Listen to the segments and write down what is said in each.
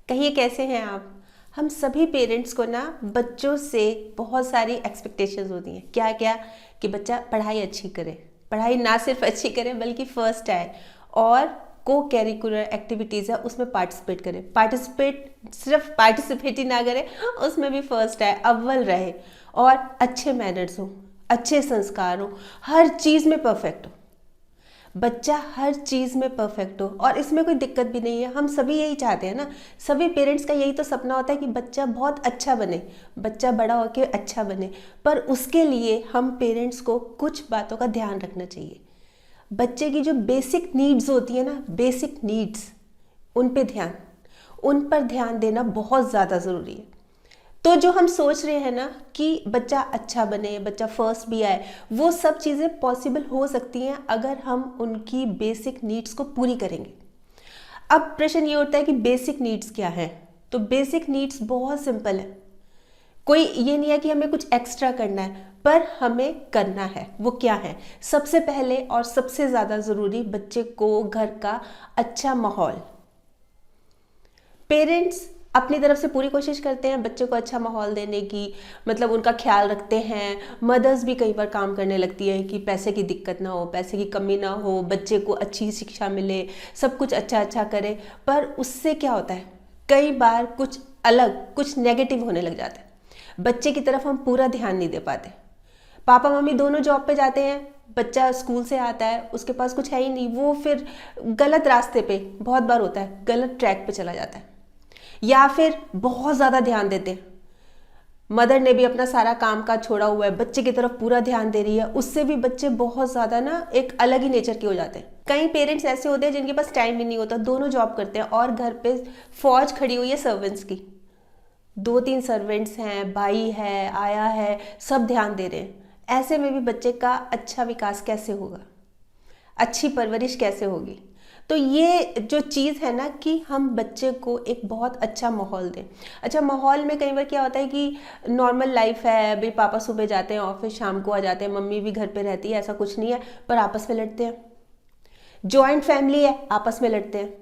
कहिए कैसे हैं आप। हम सभी पेरेंट्स को ना बच्चों से बहुत सारी एक्सपेक्टेशंस होती हैं। क्या क्या कि बच्चा पढ़ाई अच्छी करे, पढ़ाई ना सिर्फ अच्छी करे बल्कि फर्स्ट आए, और को करिकुलर एक्टिविटीज़ है उसमें पार्टिसिपेट करे। पार्टिसिपेट सिर्फ पार्टिसिपेट ही ना करे, उसमें भी फर्स्ट आए, अव्वल रहे, और अच्छे मैनर्स हो, अच्छे संस्कार हो, हर चीज़ में परफेक्ट हो। बच्चा हर चीज़ में परफेक्ट हो और इसमें कोई दिक्कत भी नहीं है। हम सभी यही चाहते हैं ना, सभी पेरेंट्स का यही तो सपना होता है कि बच्चा बहुत अच्छा बने, बच्चा बड़ा होकर अच्छा बने। पर उसके लिए हम पेरेंट्स को कुछ बातों का ध्यान रखना चाहिए। बच्चे की जो बेसिक नीड्स होती है ना, बेसिक नीड्स, उन पर ध्यान देना बहुत ज़्यादा ज़रूरी है। तो जो हम सोच रहे हैं ना कि बच्चा अच्छा बने, बच्चा फर्स्ट भी आए, वो सब चीज़ें पॉसिबल हो सकती हैं अगर हम उनकी बेसिक नीड्स को पूरी करेंगे। अब प्रश्न ये उठता है कि बेसिक नीड्स क्या है। तो बेसिक नीड्स बहुत सिंपल है, कोई ये नहीं है कि हमें कुछ एक्स्ट्रा करना है, पर हमें करना है। वो क्या है? सबसे पहले और सबसे ज़्यादा ज़रूरी, बच्चे को घर का अच्छा माहौल। पेरेंट्स अपनी तरफ से पूरी कोशिश करते हैं बच्चे को अच्छा माहौल देने की, मतलब उनका ख्याल रखते हैं। मदर्स भी कई बार काम करने लगती हैं कि पैसे की दिक्कत ना हो, पैसे की कमी ना हो, बच्चे को अच्छी शिक्षा मिले, सब कुछ अच्छा अच्छा करे। पर उससे क्या होता है, कई बार कुछ अलग, कुछ नेगेटिव होने लग जाता है। बच्चे की तरफ हम पूरा ध्यान नहीं दे पाते। पापा मम्मी दोनों जॉब पे जाते हैं, बच्चा स्कूल से आता है, उसके पास कुछ है ही नहीं, वो फिर गलत रास्ते पे, बहुत बार होता है, गलत ट्रैक पे चला जाता है। या फिर बहुत ज़्यादा ध्यान देते हैं, मदर ने भी अपना सारा काम काज छोड़ा हुआ है, बच्चे की तरफ पूरा ध्यान दे रही है, उससे भी बच्चे बहुत ज़्यादा ना एक अलग ही नेचर के हो जाते हैं। कई पेरेंट्स ऐसे होते हैं जिनके पास टाइम भी नहीं होता, दोनों जॉब करते हैं और घर पे फौज खड़ी हुई है सर्वेंट्स की, 2-3 सर्वेंट्स हैं, भाई है, आया है, सब ध्यान दे रहे हैं। ऐसे में भी बच्चे का अच्छा विकास कैसे होगा, अच्छी परवरिश कैसे होगी? तो ये जो चीज़ है ना कि हम बच्चे को एक बहुत अच्छा माहौल दें। अच्छा माहौल में कई बार क्या होता है कि नॉर्मल लाइफ है, भाई पापा सुबह जाते हैं ऑफिस, शाम को आ जाते हैं, मम्मी भी घर पे रहती है, ऐसा कुछ नहीं है, पर आपस में लड़ते हैं। जॉइंट फैमिली है, आपस में लड़ते हैं,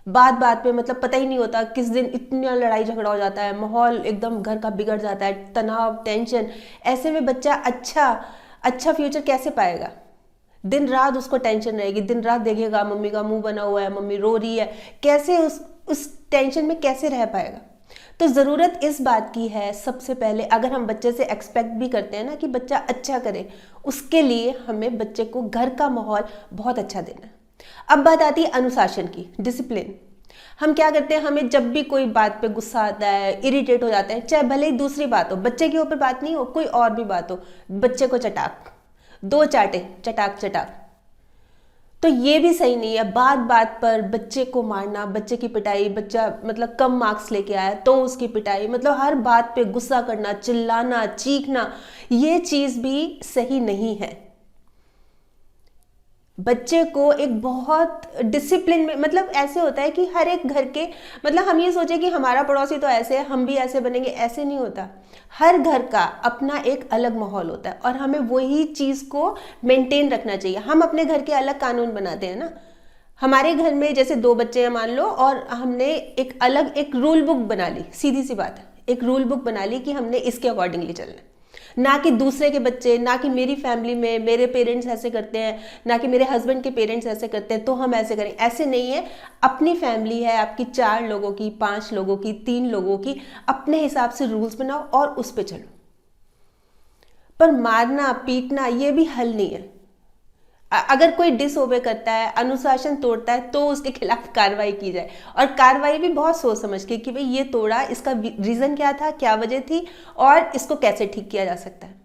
बात बात पे मतलब पता ही नहीं होता किस दिन इतना लड़ाई झगड़ा हो जाता है, माहौल एकदम घर का बिगड़ जाता है, तनाव, टेंशन। ऐसे में बच्चा अच्छा फ्यूचर कैसे पाएगा? दिन रात उसको टेंशन रहेगी, दिन रात देखेगा मम्मी का मुंह बना हुआ है, मम्मी रो रही है, कैसे उस टेंशन में कैसे रह पाएगा? तो ज़रूरत इस बात की है, सबसे पहले अगर हम बच्चे से एक्सपेक्ट भी करते हैं ना कि बच्चा अच्छा करे, उसके लिए हमें बच्चे को घर का माहौल बहुत अच्छा देना है। अब बात आती है अनुशासन की, डिसिप्लिन। हम क्या करते हैं, हमें जब भी कोई बात पे गुस्सा आता है, इरिटेट हो जाते हैं, चाहे भले ही दूसरी बात हो, बच्चे के ऊपर बात नहीं हो, कोई और भी बात हो, बच्चे को चटाक, 2 चाटे, चटाक चटाक। तो ये भी सही नहीं है, बात बात पर बच्चे को मारना, बच्चे की पिटाई, बच्चा मतलब कम मार्क्स लेके आया तो उसकी पिटाई, मतलब हर बात पे गुस्सा करना, चिल्लाना, चीखना, ये चीज़ भी सही नहीं है। बच्चे को एक बहुत डिसिप्लिन में, मतलब ऐसे होता है कि हर एक घर के, मतलब हम ये सोचे कि हमारा पड़ोसी तो ऐसे है, हम भी ऐसे बनेंगे, ऐसे नहीं होता। हर घर का अपना एक अलग माहौल होता है और हमें वही चीज़ को मेंटेन रखना चाहिए। हम अपने घर के अलग कानून बनाते हैं ना, हमारे घर में जैसे 2 बच्चे हैं मान लो, और हमने एक अलग एक रूल बुक बना ली, सीधी सी बात है, एक रूल बुक बना ली कि हमने इसके अकॉर्डिंगली चलना है, ना कि दूसरे के बच्चे, ना कि मेरी फैमिली में मेरे पेरेंट्स ऐसे करते हैं, ना कि मेरे हस्बैंड के पेरेंट्स ऐसे करते हैं तो हम ऐसे करें, ऐसे नहीं है। अपनी फैमिली है आपकी, 4 लोगों की, 5 लोगों की, 3 लोगों की, अपने हिसाब से रूल्स बनाओ और उस पर चलो। पर मारना पीटना ये भी हल नहीं है। अगर कोई डिसओबे करता है, अनुशासन तोड़ता है, तो उसके खिलाफ कार्रवाई की जाए, और कार्रवाई भी बहुत सोच समझ के कि भाई ये तोड़ा, इसका रीजन क्या था, क्या वजह थी, और इसको कैसे ठीक किया जा सकता है।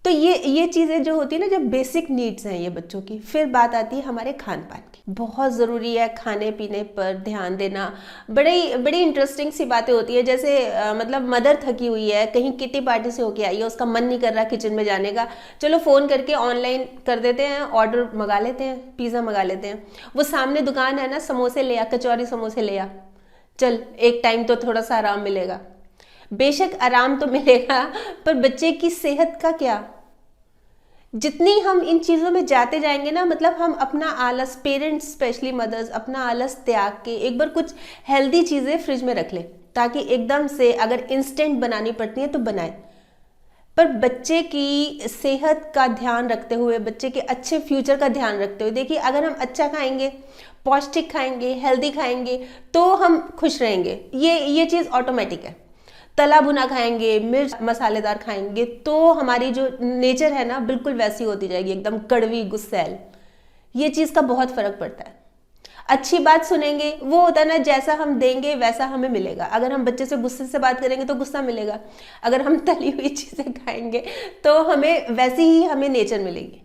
तो ये चीज़ें जो होती है ना, जब बेसिक नीड्स हैं ये बच्चों की। फिर बात आती है हमारे खान पान की। बहुत ज़रूरी है खाने पीने पर ध्यान देना। बड़ी इंटरेस्टिंग सी बातें होती है, जैसे मतलब मदर थकी हुई है, कहीं किटी पार्टी से होके आई है, उसका मन नहीं कर रहा किचन में जाने का, चलो फ़ोन करके ऑनलाइन कर देते हैं, ऑर्डर मंगा लेते हैं, पिज़्ज़ा मंगा लेते हैं। वो सामने दुकान है ना, समोसे ले आ, कचौरी समोसे ले आ, चल एक टाइम तो थोड़ा सा आराम मिलेगा। बेशक आराम तो मिलेगा, पर बच्चे की सेहत का क्या? जितनी हम इन चीज़ों में जाते जाएंगे ना, मतलब हम अपना आलस, पेरेंट्स स्पेशली मदर्स, अपना आलस त्याग के एक बार कुछ हेल्दी चीज़ें फ्रिज में रख लें, ताकि एकदम से अगर इंस्टेंट बनानी पड़ती है तो बनाएं। पर बच्चे की सेहत का ध्यान रखते हुए, बच्चे के अच्छे फ्यूचर का ध्यान रखते हुए, देखिए अगर हम अच्छा खाएंगे, पौष्टिक खाएंगे, हेल्दी खाएंगे, तो हम खुश रहेंगे। ये चीज़ ऑटोमेटिक है। तला भुना खाएंगे, मिर्च मसालेदार खाएंगे, तो हमारी जो नेचर है ना बिल्कुल वैसी होती जाएगी, एकदम कड़वी, गुस्सैल। ये चीज़ का बहुत फर्क पड़ता है। अच्छी बात सुनेंगे, वो होता है ना, जैसा हम देंगे वैसा हमें मिलेगा। अगर हम बच्चे से गुस्से से बात करेंगे तो गुस्सा मिलेगा, अगर हम तली हुई चीज़ें खाएंगे तो हमें वैसी ही हमें नेचर मिलेगी।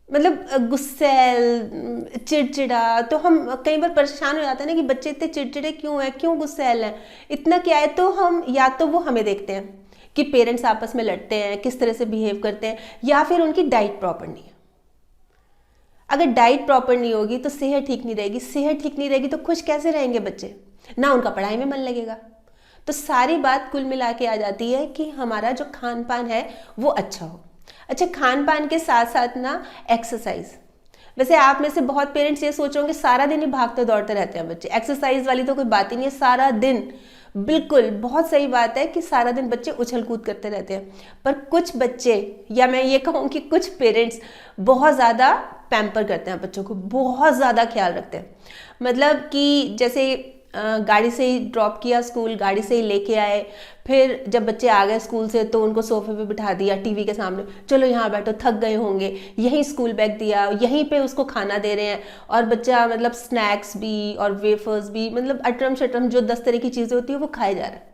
मतलब गुस्सैल, चिड़चिड़ा, तो हम कई बार परेशान हो जाते हैं ना कि बच्चे इतने चिड़चिड़े क्यों हैं, क्यों गुस्सैल हैं, इतना क्या है। तो हम या तो वो हमें देखते हैं कि पेरेंट्स आपस में लड़ते हैं, किस तरह से बिहेव करते हैं, या फिर उनकी डाइट प्रॉपर नहीं है। अगर डाइट प्रॉपर नहीं होगी तो सेहत ठीक नहीं रहेगी, सेहत ठीक नहीं रहेगी तो खुश कैसे रहेंगे बच्चे, ना उनका पढ़ाई में मन लगेगा। तो सारी बात कुल मिला के आ जाती है कि हमारा जो खान पान है वो अच्छा हो। अच्छा, खान पान के साथ साथ ना एक्सरसाइज। वैसे आप में से बहुत पेरेंट्स ये सोच रहे होंगे सारा दिन ही भागते दौड़ते रहते हैं बच्चे, एक्सरसाइज वाली तो कोई बात ही नहीं है सारा दिन। बिल्कुल बहुत सही बात है कि सारा दिन बच्चे उछल कूद करते रहते हैं, पर कुछ बच्चे, या मैं ये कहूँ कि कुछ पेरेंट्स बहुत ज़्यादा पैम्पर करते हैं बच्चों को, बहुत ज़्यादा ख्याल रखते हैं। मतलब कि जैसे गाड़ी से ही ड्रॉप किया स्कूल, गाड़ी से ही लेके आए, फिर जब बच्चे आ गए स्कूल से तो उनको सोफे पे बिठा दिया टीवी के सामने, चलो यहाँ बैठो, थक गए होंगे, यहीं स्कूल बैग दिया, यहीं पे उसको खाना दे रहे हैं। और बच्चा मतलब स्नैक्स भी और वेफर्स भी, मतलब अटरम शटरम जो 10 तरह की चीज़ें होती है वो खाए जा रहा है।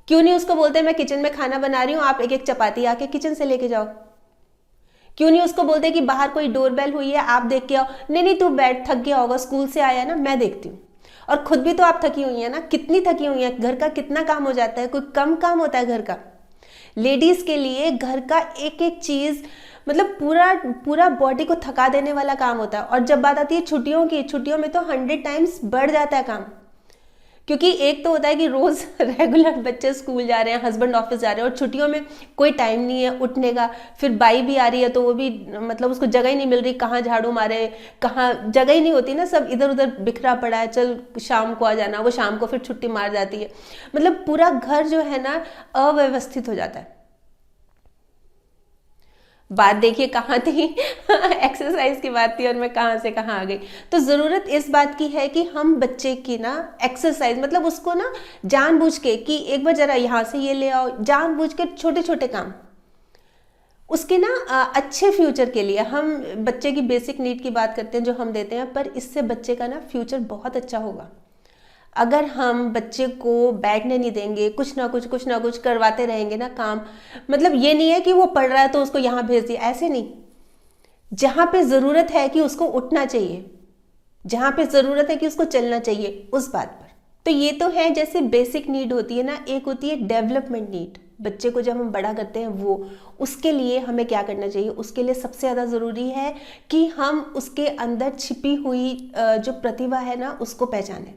क्यों नहीं उसको बोलते मैं किचन में खाना बना रही हूँ, आप एक एक चपाती आके किचन से लेके जाओ। क्यों नहीं उसको बोलते कि बाहर कोई डोरबेल हुई है, आप देख के आओ। नहीं नहीं, तू बैठ, थक गया होगा, स्कूल से आया ना, मैं देखती हूँ। और खुद भी तो आप थकी हुई है ना, कितनी थकी हुई है, घर का कितना काम हो जाता है, कोई कम काम होता है घर का। लेडीज के लिए घर का एक एक चीज, मतलब पूरा पूरा बॉडी को थका देने वाला काम होता है। और जब बात आती है छुट्टियों की, छुट्टियों में तो 100 टाइम्स बढ़ जाता है काम। क्योंकि एक तो होता है कि रोज रेगुलर बच्चे स्कूल जा रहे हैं, हस्बैंड ऑफिस जा रहे हैं, और छुट्टियों में कोई टाइम नहीं है उठने का। फिर बाई भी आ रही है तो वो भी मतलब उसको जगह ही नहीं मिल रही, कहाँ झाड़ू मारे, कहाँ जगह ही नहीं होती ना, सब इधर उधर बिखरा पड़ा है, चल शाम को आ जाना, वो शाम को फिर छुट्टी मार जाती है। मतलब पूरा घर जो है ना अव्यवस्थित हो जाता है। बात देखिए कहाँ थी एक्सरसाइज की बात थी और मैं कहाँ से कहाँ आ गई। तो ज़रूरत इस बात की है कि हम बच्चे की ना एक्सरसाइज, मतलब उसको ना जानबूझ के कि एक बार जरा यहाँ से ये ले आओ, जानबूझ के छोटे छोटे काम उसके ना अच्छे फ्यूचर के लिए। हम बच्चे की बेसिक नीड की बात करते हैं जो हम देते हैं, पर इससे बच्चे का ना फ्यूचर बहुत अच्छा होगा। अगर हम बच्चे को बैठने नहीं देंगे, कुछ ना कुछ करवाते रहेंगे ना काम, मतलब ये नहीं है कि वो पढ़ रहा है तो उसको यहाँ भेज दिया, ऐसे नहीं। जहाँ पे ज़रूरत है कि उसको उठना चाहिए, जहाँ पे ज़रूरत है कि उसको चलना चाहिए, उस बात पर। तो ये तो है जैसे बेसिक नीड होती है ना, एक होती है डेवलपमेंट नीड। बच्चे को जब हम बड़ा करते हैं वो, उसके लिए हमें क्या करना चाहिए, उसके लिए सबसे ज़्यादा ज़रूरी है कि हम उसके अंदर छिपी हुई जो प्रतिभा है ना उसको पहचानें।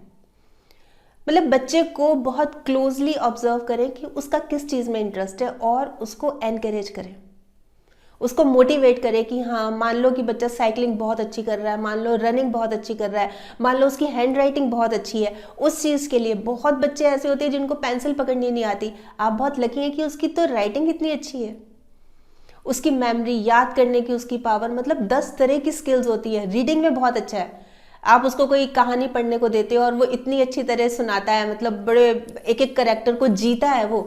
मतलब बच्चे को बहुत क्लोजली ऑब्जर्व करें कि उसका किस चीज़ में इंटरेस्ट है और उसको एनकरेज करें, उसको मोटिवेट करें कि हाँ, मान लो कि बच्चा साइकिलिंग बहुत अच्छी कर रहा है, मान लो रनिंग बहुत अच्छी कर रहा है, मान लो उसकी हैंड राइटिंग बहुत अच्छी है, उस चीज़ के लिए। बहुत बच्चे ऐसे होते हैं जिनको पेंसिल पकड़नी नहीं आती, आप बहुत लकी हैं कि उसकी तो राइटिंग इतनी अच्छी है, उसकी मेमोरी, याद करने की उसकी पावर, मतलब 10 तरह की स्किल्स होती है। रीडिंग में बहुत अच्छा है, आप उसको कोई कहानी पढ़ने को देते हो और वो इतनी अच्छी तरह सुनाता है, मतलब बड़े एक एक कैरेक्टर को जीता है वो।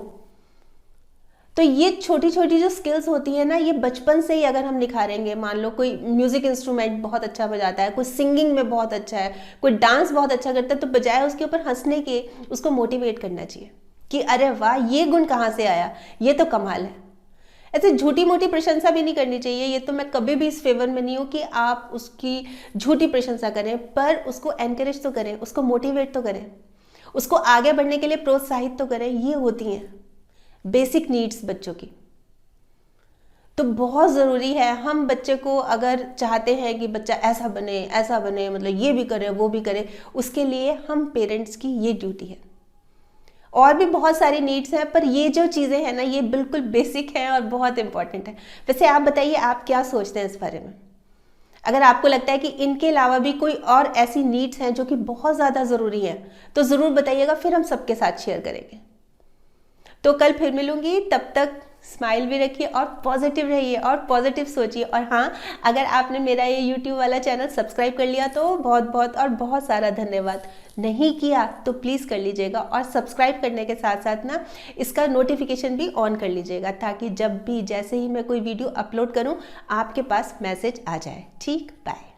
तो ये छोटी छोटी जो स्किल्स होती है ना, ये बचपन से ही अगर हम निखारेंगे, मान लो कोई म्यूजिक इंस्ट्रूमेंट बहुत अच्छा बजाता है, कोई सिंगिंग में बहुत अच्छा है, कोई डांस बहुत अच्छा करता है, तो बजाय उसके ऊपर हंसने के उसको मोटिवेट करना चाहिए कि अरे वाह, ये गुण कहाँ से आया, ये तो कमाल है। ऐसे झूठी मोटी प्रशंसा भी नहीं करनी चाहिए। ये तो मैं कभी भी इस फेवर में नहीं हूँ कि आप उसकी झूठी प्रशंसा करें, पर उसको एनकरेज तो करें, उसको मोटिवेट तो करें, उसको आगे बढ़ने के लिए प्रोत्साहित तो करें। ये होती हैं बेसिक नीड्स बच्चों की। तो बहुत ज़रूरी है, हम बच्चे को अगर चाहते हैं कि बच्चा ऐसा बने, मतलब ये भी करे वो भी करे, उसके लिए हम पेरेंट्स की ये ड्यूटी है। और भी बहुत सारी नीड्स हैं, पर ये जो चीज़ें हैं ना ये बिल्कुल बेसिक हैं और बहुत इंपॉर्टेंट है। वैसे आप बताइए, आप क्या सोचते हैं इस बारे में? अगर आपको लगता है कि इनके अलावा भी कोई और ऐसी नीड्स हैं जो कि बहुत ज़्यादा ज़रूरी हैं, तो ज़रूर बताइएगा, फिर हम सबके साथ शेयर करेंगे। तो कल फिर मिलूंगी, तब तक स्माइल भी रखिए और पॉजिटिव रहिए और पॉजिटिव सोचिए। और हाँ, अगर आपने मेरा ये यूट्यूब वाला चैनल सब्सक्राइब कर लिया तो बहुत बहुत और बहुत सारा धन्यवाद। नहीं किया तो प्लीज़ कर लीजिएगा, और सब्सक्राइब करने के साथ साथ ना इसका नोटिफिकेशन भी ऑन कर लीजिएगा, ताकि जब भी जैसे ही मैं कोई वीडियो अपलोड करूँ आपके पास मैसेज आ जाए। ठीक, बाय।